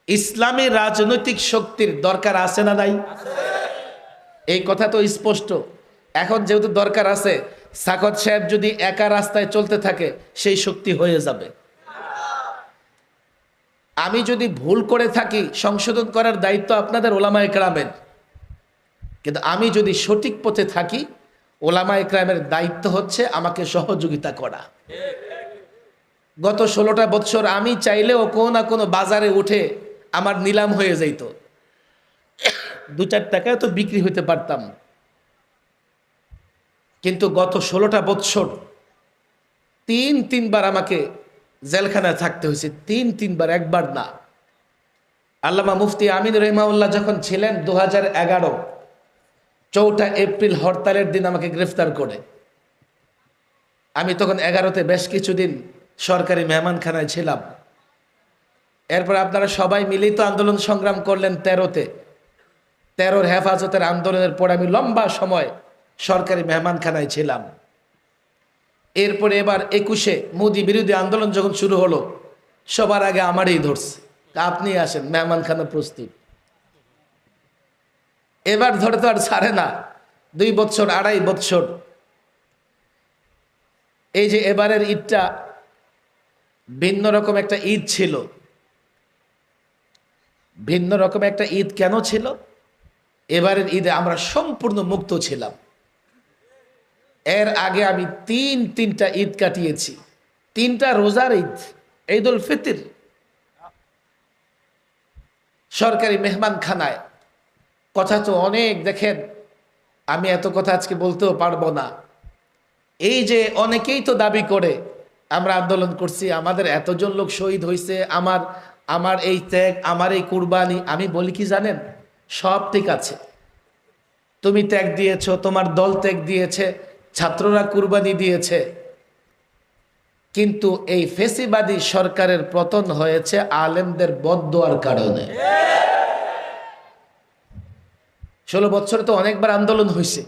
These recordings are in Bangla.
ইসলামী রাজনৈতিক শক্তির দরকার আছে না নাই? এই কথা তো স্পষ্ট। এখন যেহেতু দরকার আছে, সাকত সাহেব যদি একা রাস্তায় চলতে থাকে সেই শক্তি হয়ে যাবে। আমি যদি ভুল করে থাকি সংশোধন করার দায়িত্ব আপনাদের ওলামায়ে কেরামের, কিন্তু আমি যদি সঠিক পথে থাকি ওলামায়ে কেরামের দায়িত্ব হচ্ছে আমাকে সহযোগিতা করা। গত 16টা বছর আমি চাইলেও কোনো না কোনো বাজারে উঠে আমার নিলাম হয়ে যাইত, 2-4 টাকায় তো বিক্রি হইতে পারতাম। কিন্তু গত 16টা বছর 3-3 বার আমাকে জেলখানায় থাকতে হয়েছে, 3-3 বার, একবার না। আল্লামা মুফতি আমিন রহিমাউল্লাহ যখন ছিলেন 2011 4 এপ্রিল হরতালের দিন আমাকে গ্রেফতার করে। আমি তখন 11তে বেশ কিছুদিন সরকারি মেহমানখানায় ছিলাম। এরপর আপনারা সবাই মিলেই তো আন্দোলন সংগ্রাম করলেন 13তে। 13-র হেফাজতের আন্দোলনের পর আমি লম্বা সময় সরকারি মেহমানখানায় ছিলাম। এরপরে এবার 21-এ মোদি বিরোধী আন্দোলন যখন শুরু হলো, সবার আগে আমারই ধরছে, আপনি আসেন, মেহমানখানা প্রস্তুত। এবার ধরে তো আর ছাড়ে না, 2 বছর 2.5 বছর। এই যে এবারের ঈদটা ভিন্ন রকম একটা ঈদ ছিল। ভিন্ন রকম একটা ঈদ কেন ছিল? এবারের ঈদে আমরা সম্পূর্ণ মুক্ত ছিলাম। এর আগে আমি 3টা ঈদ কাটিয়েছি, 3টা রোজার ঈদ, ঈদুল ফিতর, সরকারি মেহমানখানায়। কথা তো অনেক, দেখেন আমি এত কথা আজকে বলতেও পারবো না। এই যে অনেকেই তো দাবি করে আমরা আন্দোলন করছি, আমাদের এতজন লোক শহীদ হয়েছে, আমার এই ত্যাগ, আমার এই কুরবানি। আমি বলি কি জানেন, সব ঠিক আছে, তুমি ত্যাগ দিয়েছো, তোমার দল ত্যাগ দিয়েছে, ছাত্ররা কুরবানি দিয়েছে, কিন্তু এই ফেসিবাদী সরকারের পতন হয়েছে আলেমদের বদদোয়ার কারণে। 16 বছরে তো অনেকবার আন্দোলন হয়েছে।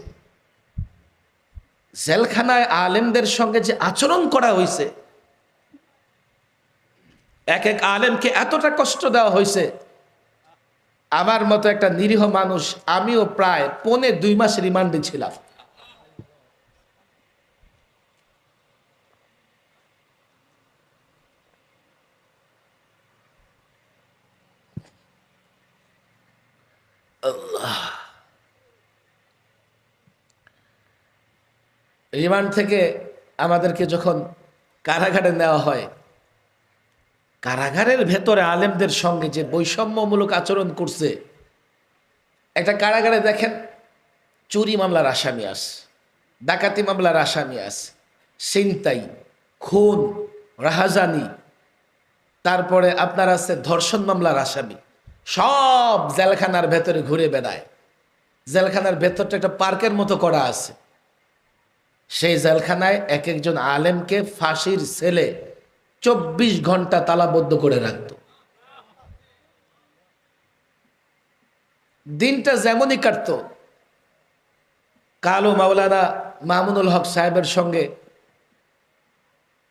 জেলখানায় আলেমদের সঙ্গে যে আচরণ করা হয়েছে, এক এক আলেমকে এতটা কষ্ট দেওয়া হয়েছে, আমার মতো একটা নিরীহ মানুষ, আমিও প্রায় 1.5-2 মাস রিমান্ডে ছিলাম। রিমান্ড থেকে আমাদেরকে যখন কারাগারে নেওয়া হয়, কারাগারের ভেতরে আলেমদের সঙ্গে যে বৈষম্যমূলক আচরণ করছে। একটা কারাগারে দেখেন চুরি মামলার আসামি আছে, ডাকাতি মামলার আসামি আছে, ছিনতাই, খুন, রাহাজানি, তারপরে আপনার আছে ধর্ষণ মামলার আসামি, সব জেলখানার ভেতরে ঘুরে বেড়ায়। জেলখানার ভেতরটা একটা পার্কের মতো করা আছে। সেই জেলখানায় এক একজন আলেমকে ফাঁসির সেলে 24 ঘন্টা তালাবদ্ধ করে রাখত। দিনটা যেমনই কাটত, কালো মাওলানা মামুনুল হক সাহেবের সঙ্গে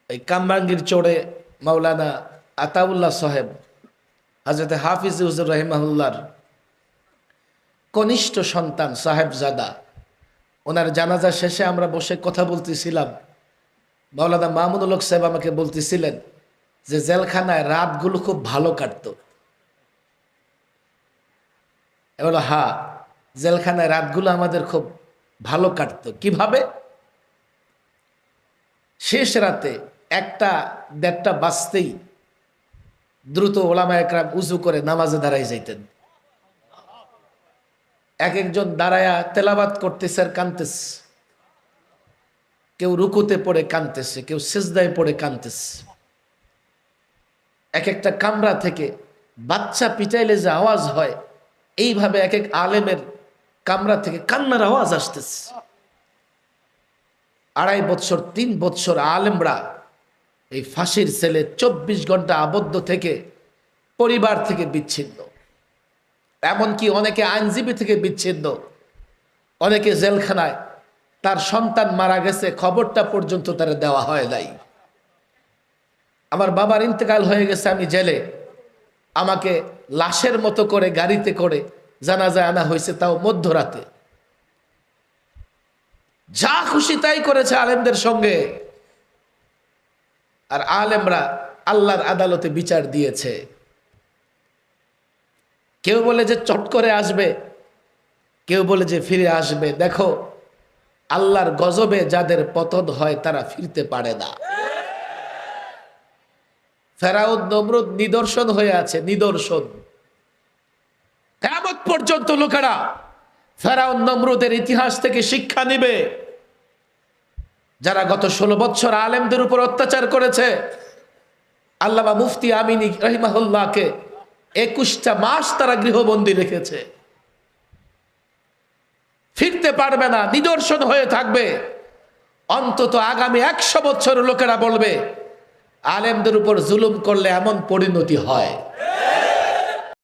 এই কামরাঙ্গীর চড়ে মাওলানা আতাউল্লাহ সাহেব, হযরত হাফিজ হুজুর রহিমাহুল্লাহর কনিষ্ঠ সন্তান সাহেবজাদা, ওনার জানাজা শেষে আমরা বসে কথা বলতেছিলাম। মাওলানা মামুনুল হক সাহেব আমাকে বলতেছিলেন যে জেলখানায় রাতগুলো খুব ভালো কাটত। এবার হ্যাঁ, জেলখানায় রাতগুলো আমাদের খুব ভালো কাটত। কিভাবে? শেষ রাতে 1টা-1:30 বাজতেই দ্রুত ওলামায়ে কেরাম উজু করে নামাজে দাঁড়াই যাইতেন। এক একজন দাঁড়ায়া তেলাওয়াত করতেছে আর কাঁদতেছে, কেউ রুকুতে পড়ে কাঁদতেছে, কেউ সিজদায় পড়ে কাঁদতেছে। এক একটা কামরা থেকে বাচ্চা পিটাইলে যে আওয়াজ হয়, এইভাবে এক এক আলেমের কামরা থেকে কান্নার আওয়াজ আসতেছে। 2.5 বছর 3 বছর আলেমরা এই ফাঁসির সেলে 24 ঘন্টা আবদ্ধ থেকে পরিবার থেকে বিচ্ছিন্ন, এমনকি অনেকে আইনজীবী থেকে বিচ্ছিন্ন, অনেকে জেলখানায় তার সন্তান মারা গেছে খবরটা পর্যন্ত তারা দেওয়া হয় নাই। আমার বাবার ইন্তেকাল হয়ে গেছে, আমি জেলে, আমাকে লাশের মতো করে গাড়িতে করে জানাজায় আনা হয়েছে, তাও মধ্যরাতে। যা খুশি তাই করেছে আলেমদের সঙ্গে। আর আলেমরা আল্লাহর আদালতে বিচার দিয়েছে। কেউ বলে যে চট করে আসবে, কেউ বলে যে ফিরে আসবে। দেখো, আল্লাহর গজবে যাদের পতন হয় তারা ফিরতে পারে না। ফেরাউন নমরুদ নিদর্শন হয়ে আছে, নিদর্শন। কিয়ামত পর্যন্ত লোকেরা ফেরাউন নমরুদের ইতিহাস থেকে শিক্ষা নিবে। যারা গত 16 বছর আলেমদের উপর অত্যাচার করেছে, আল্লামা মুফতি আমিনী রহিমাহুল্লাহকে 21টা মাস তারা গৃহবন্দী রেখেছে। ফিরতে পারবে না, নিদর্শন হয়ে থাকবে। অন্তত আগামী 100 বছর লোকেরা বলবে আলেমদের উপর জুলুম করলে এমন পরিণতি হয়।